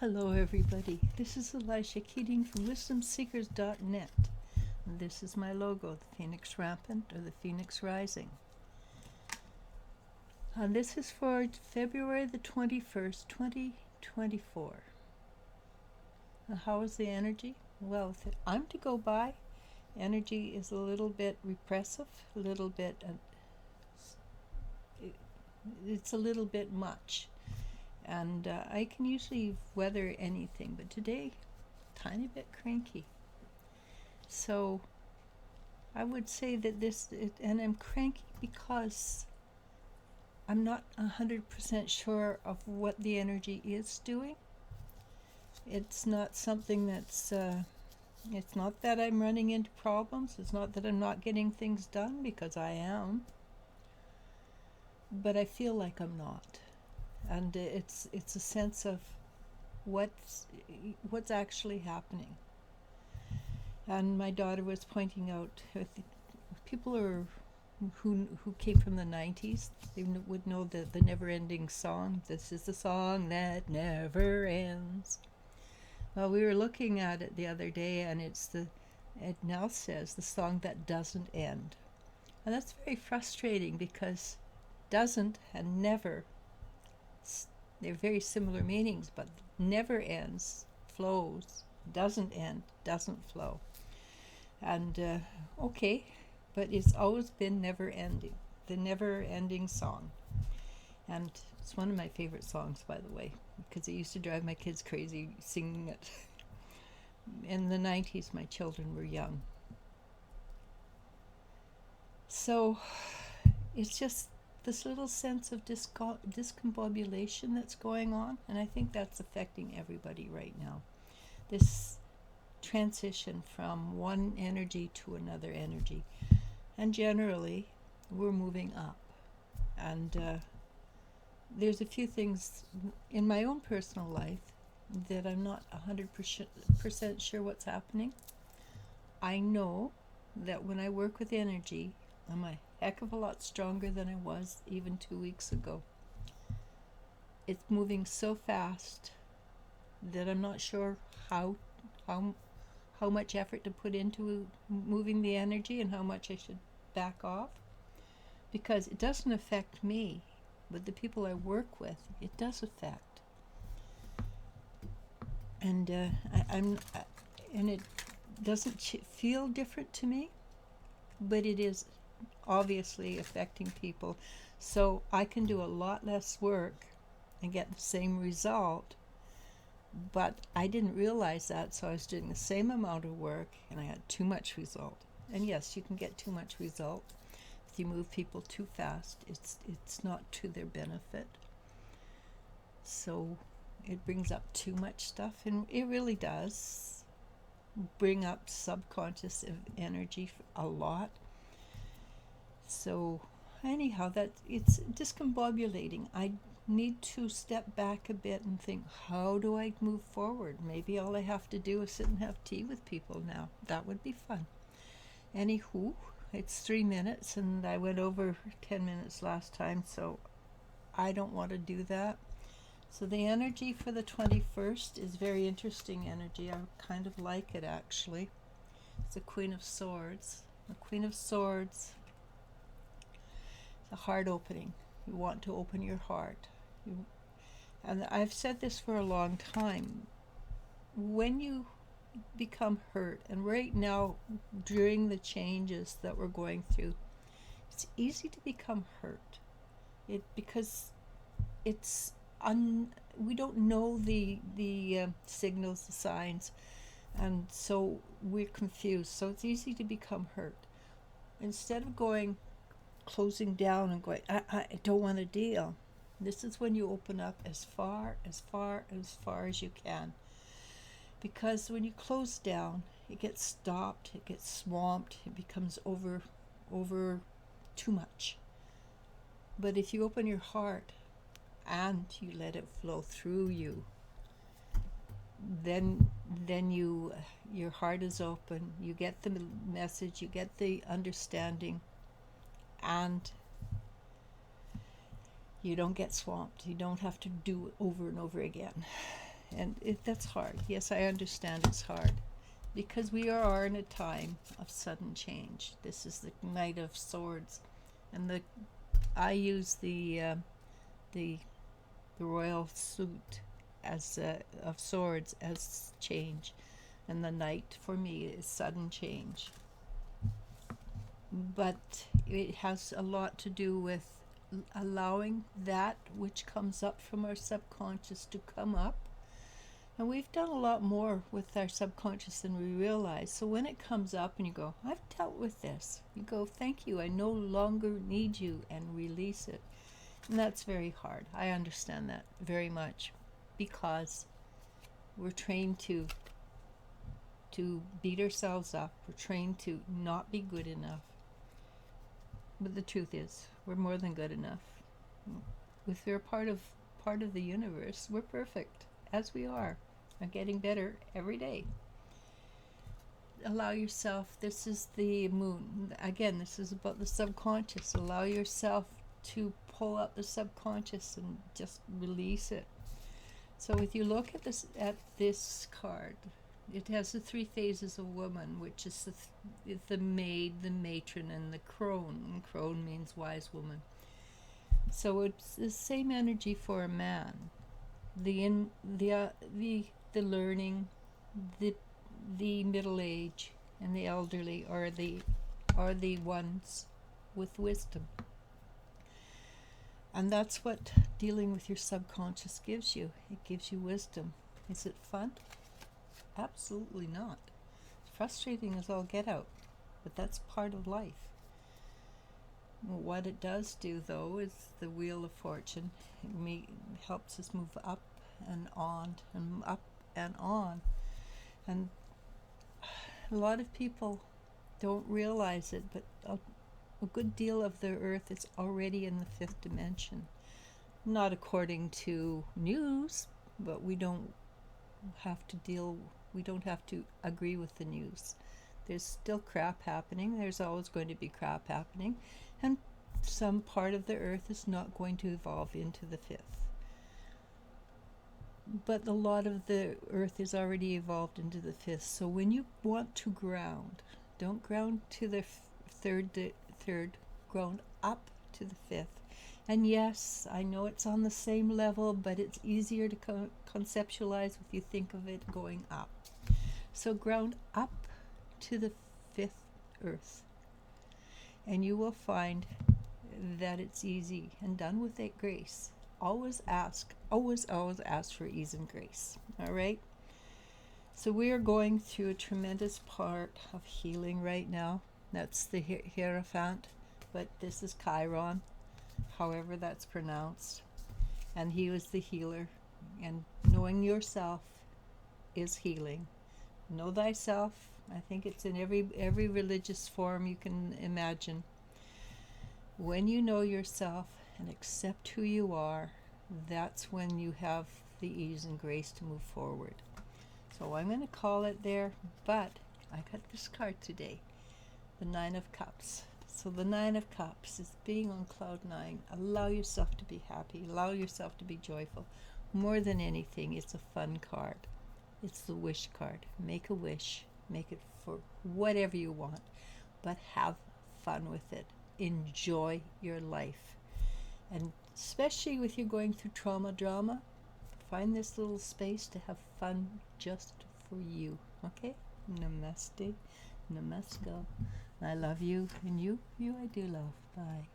Hello, everybody. This is Eliz Keating from WisdomSeekers.net. This is my logo, the Phoenix Rampant or the Phoenix Rising. This is for February the 21st, 2024. How is the energy? Well, if I'm to go by, energy is a little bit repressive, a little bit, it's a little bit much. And I can usually weather anything, but today, tiny bit cranky. So I would say that and I'm cranky because I'm not 100% sure of what the energy is doing. It's not something it's not that I'm running into problems. It's not that I'm not getting things done, because I am. But I feel like I'm not. And it's a sense of what's actually happening. And my daughter was pointing out, people who came from the 90s, they would know the never-ending song. This is the song that never ends. Well, we were looking at it the other day, and it now says the song that doesn't end. And that's very frustrating, because doesn't and never, they're very similar meanings, but never ends, flows, doesn't end, doesn't flow. And okay, but it's always been never ending, the never ending song. And it's one of my favorite songs, by the way, because it used to drive my kids crazy singing it. In the 90s, my children were young. So it's just this little sense of discombobulation that's going on, and I think that's affecting everybody right now. This transition from one energy to another energy. And generally, we're moving up. And there's a few things in my own personal life that I'm not 100% sure what's happening. I know that when I work with energy, I'm a heck of a lot stronger than I was even 2 weeks ago. It's moving so fast that I'm not sure how much effort to put into moving the energy and how much I should back off, because it doesn't affect me, but the people I work with, it does affect. And and it doesn't feel different to me, but it is obviously affecting people. So I can do a lot less work and get the same result, but I didn't realize that, so I was doing the same amount of work and I had too much result. And yes, you can get too much result if you move people too fast. It's not to their benefit. So it brings up too much stuff, and it really does bring up subconscious energy a lot. So anyhow, it's discombobulating. I need to step back a bit and think, how do I move forward? Maybe all I have to do is sit and have tea with people now. That would be fun. Anywho, it's 3 minutes, and I went over 10 minutes last time, so I don't want to do that. So the energy for the 21st is very interesting energy. I kind of like it, actually. It's the Queen of Swords. The Queen of Swords, the heart opening. You want to open your heart. And I've said this for a long time. When you become hurt, and right now during the changes that we're going through, it's easy to become hurt. Because it's we don't know the signals, the signs, and so we're confused. So it's easy to become hurt. Instead of closing down and going, I don't want to deal. This is when you open up as far as you can. Because when you close down, it gets stopped, it gets swamped, it becomes over too much. But if you open your heart and you let it flow through you, then your heart is open, you get the message, you get the understanding, and you don't get swamped. You don't have to do it over and over again. And that's hard. Yes, I understand it's hard. Because we are in a time of sudden change. This is the Knight of Swords. And I use the royal suit as of swords as change, and the knight for me is sudden change. But it has a lot to do with allowing that which comes up from our subconscious to come up. And we've done a lot more with our subconscious than we realize. So when it comes up and you go, I've dealt with this, you go, thank you, I no longer need you, and release it. And that's very hard. I understand that very much, because we're trained to beat ourselves up. We're trained to not be good enough. But the truth is, we're more than good enough. If we're part of the universe, we're perfect as we are, and getting better every day. Allow yourself, this is the moon. Again, this is about the subconscious. Allow yourself to pull out the subconscious and just release it. So if you look at this card, it has the three phases of woman, which is the maid, the matron, and the crone. And crone means wise woman. So it's the same energy for a man. The learning, the middle age, and the elderly are the ones with wisdom. And that's what dealing with your subconscious gives you. It gives you wisdom. Is it fun? Absolutely not. Frustrating as all get out, but that's part of life. What it does do, though, is the Wheel of Fortune. It helps us move up and on and up and on. And a lot of people don't realize it, but a good deal of the earth is already in the fifth dimension. Not according to news, but we don't have to agree with the news. There's still crap happening. There's always going to be crap happening. And some part of the earth is not going to evolve into the fifth. But a lot of the earth is already evolved into the fifth. So when you want to ground, don't ground to the third, ground up to the fifth. And yes, I know it's on the same level, but it's easier to conceptualize if you think of it going up. So ground up to the fifth earth, and you will find that it's easy and done with it grace. Always ask for ease and grace. All right? So we are going through a tremendous part of healing right now. That's the Hierophant, but this is Chiron, however that's pronounced. And he was the healer. And knowing yourself is healing. Know thyself. I think it's in every religious form you can imagine. When you know yourself and accept who you are, that's when you have the ease and grace to move forward. So I'm going to call it there, but I got this card today, the Nine of Cups. So the Nine of Cups is being on cloud nine. Allow yourself to be happy. Allow yourself to be joyful. More than anything, it's a fun card. It's the wish card. Make a wish. Make it for whatever you want, but have fun with it. Enjoy your life. And especially with you going through drama, find this little space to have fun just for you. Okay? Namaste. Namaskar. I love you, and you I do love. Bye.